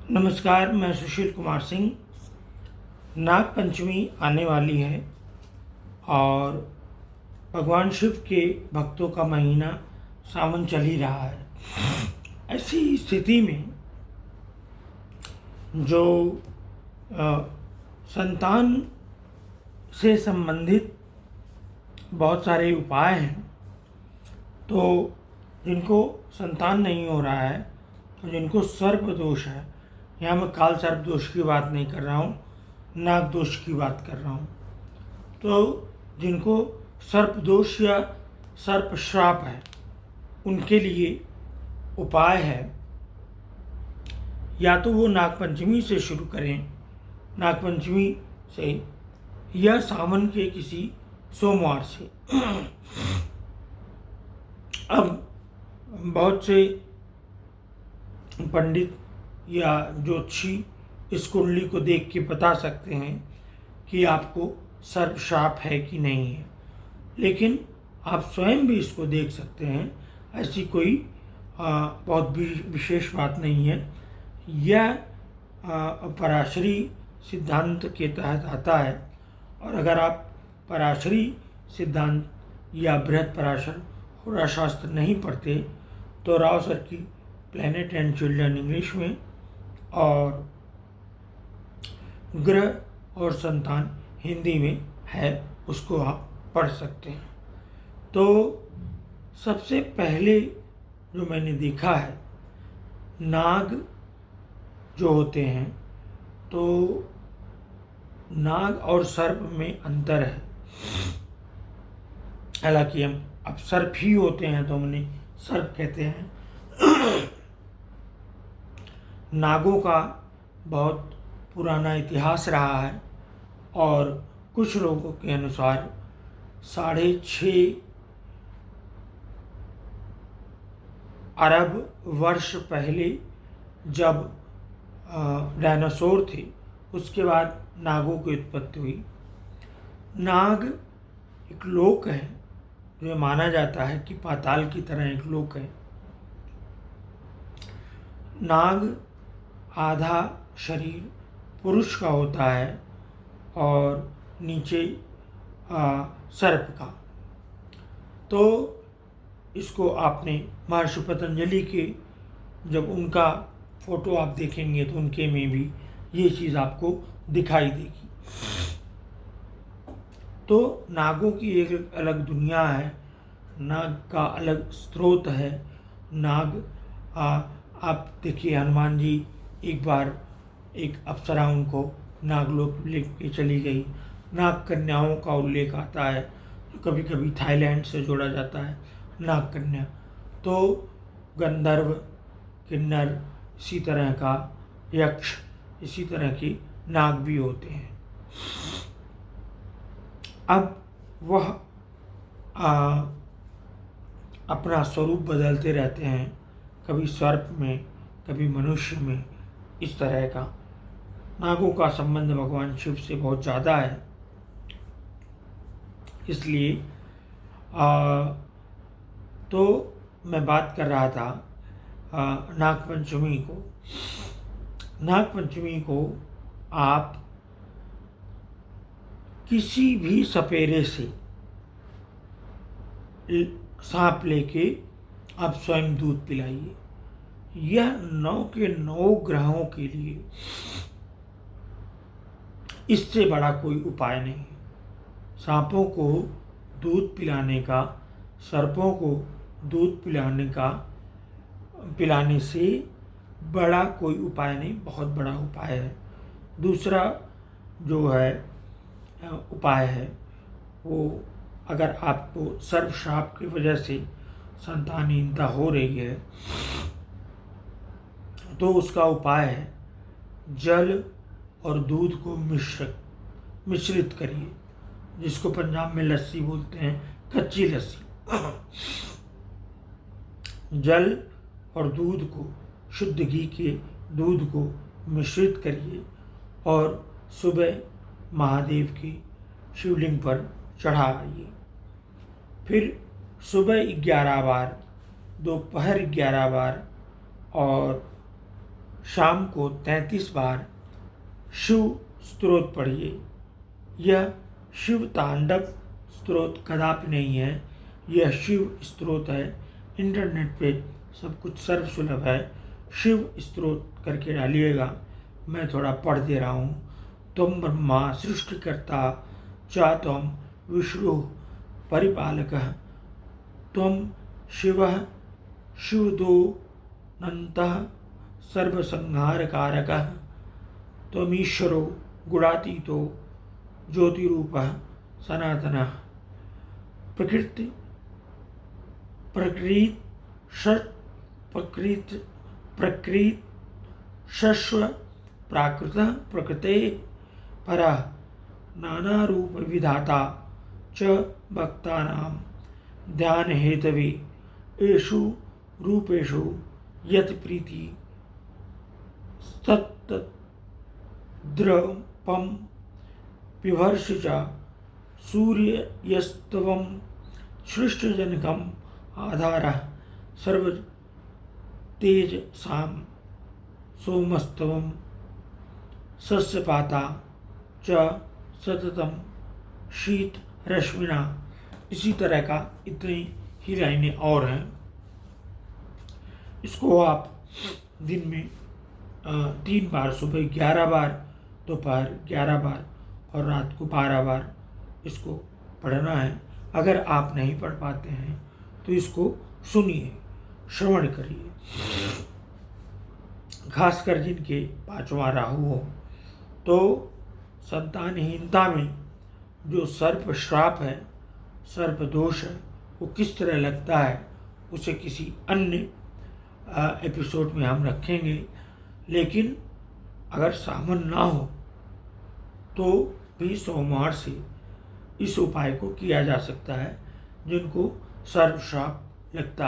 नमस्कार, मैं सुशील कुमार सिंह। नाग पंचमी आने वाली है और भगवान शिव के भक्तों का महीना सावन चल ही रहा है। ऐसी स्थिति में जो संतान से संबंधित बहुत सारे उपाय हैं, तो जिनको संतान नहीं हो रहा है और जिनको सर्प दोष है, यहाँ मैं काल सर्प दोष की बात नहीं कर रहा हूँ, नाग दोष की बात कर रहा हूँ। तो जिनको सर्प दोष या सर्प श्राप है, उनके लिए उपाय है, या तो वो नागपंचमी से शुरू करें, नागपंचमी से, या सावन के किसी सोमवार से। अब बहुत से पंडित या ज्योतिषी इस कुंडली को देख के बता सकते हैं कि आपको सर्प शाप है कि नहीं है, लेकिन आप स्वयं भी इसको देख सकते हैं। ऐसी कोई बहुत भी विशेष बात नहीं है। यह पराशरी सिद्धांत के तहत आता है, और अगर आप पराशरी सिद्धांत या बृहद पराशर होरा शास्त्र नहीं पढ़ते तो राव सर की प्लेनेट एंड चिल्ड्रन इंग्लिश में और ग्रह और संतान हिंदी में है, उसको आप पढ़ सकते हैं। तो सबसे पहले जो मैंने देखा है, नाग जो होते हैं, तो नाग और सर्प में अंतर है। हालांकि हम अब सर्प ही होते हैं तो हमने सर्प कहते हैं। नागों का बहुत पुराना इतिहास रहा है, और कुछ लोगों के अनुसार 6.5 अरब वर्ष पहले जब डायनासोर थे, उसके बाद नागों की उत्पत्ति हुई। नाग एक लोक है, जो माना जाता है कि पाताल की तरह एक लोक है। नाग आधा शरीर पुरुष का होता है और नीचे सर्प का। तो इसको आपने महर्षि पतंजलि के, जब उनका फोटो आप देखेंगे तो उनके में भी ये चीज़ आपको दिखाई देगी। तो नागों की एक अलग दुनिया है, नाग का अलग स्रोत है। नाग आप देखिए, हनुमान जी एक बार एक अप्सरा उनको नागलोक लेके चली गई। नाग कन्याओं का उल्लेख आता है, जो कभी कभी थाईलैंड से जोड़ा जाता है, नाग कन्या। तो गंधर्व, किन्नर, इसी तरह का यक्ष, इसी तरह की नाग भी होते हैं। अब वह अपना स्वरूप बदलते रहते हैं, कभी सर्प में, कभी मनुष्य में। इस तरह का नागों का संबंध भगवान शिव से बहुत ज़्यादा है। इसलिए तो मैं बात कर रहा था नागपंचमी को। नागपंचमी को आप किसी भी सपेरे से सांप लेके आप स्वयं दूध पिलाइए। यह 9 के 9 ग्रहों के लिए इससे बड़ा कोई उपाय नहीं है। सांपों को दूध पिलाने का, सर्पों को दूध पिलाने से बड़ा कोई उपाय नहीं, बहुत बड़ा उपाय है। दूसरा जो है उपाय है, वो अगर आपको सर्प शाप की वजह से संतानहीनता हो रही है, तो उसका उपाय है जल और दूध को मिश्रित करिए, जिसको पंजाब में लस्सी बोलते हैं, कच्ची लस्सी। जल और दूध को, शुद्ध घी के दूध को मिश्रित करिए और सुबह महादेव की शिवलिंग पर चढ़ाइए। फिर सुबह 11 बार, दोपहर 11 बार और शाम को 33 बार शिव स्तोत्र पढ़िए। यह शिव तांडव स्तोत्र कदापि नहीं है, यह शिव स्तोत्र है। इंटरनेट पे सब कुछ सर्वसुलभ है, शिव स्तोत्र करके डालिएगा। मैं थोड़ा पढ़ दे रहा हूँ। तुम ब्रह्मा सृष्टिकर्ता च त्वं विष्णु परिपालकः त्वं शिवः शिवदोऽनन्तः सर्वसंहारकारकः त्वमीश्वरो गुणातीतो ज्योतिरूपः सनातनः प्रकृति शस्व प्राकृतः प्रकृतेः परः नानारूप विधाता च भक्तानां ध्यानहेतवे एषु रूपेषु यत् प्रीति तत्तद्रूपं बिभर्षि च सूर्यस्तवं सृष्टिजनकम् आधारः सर्वतेजसां सोमस्तवं सस्यपाता च सततम शीत रश्मिना। इसी तरह का इतनी ही लाइनें और हैं। इसको आप दिन में 3 बार, सुबह 11 बार, दोपहर 11 बार और रात को 12 बार इसको पढ़ना है। अगर आप नहीं पढ़ पाते हैं तो इसको सुनिए, श्रवण करिए। खासकर जिनके 5वां राहु हो तो संतानहीनता में जो सर्प श्राप है, सर्प दोष है, वो किस तरह लगता है उसे किसी अन्य एपिसोड में हम रखेंगे। लेकिन अगर सामन ना हो तो भी सोमवार से इस उपाय को किया जा सकता है जिनको सर्प श्राप लगता है।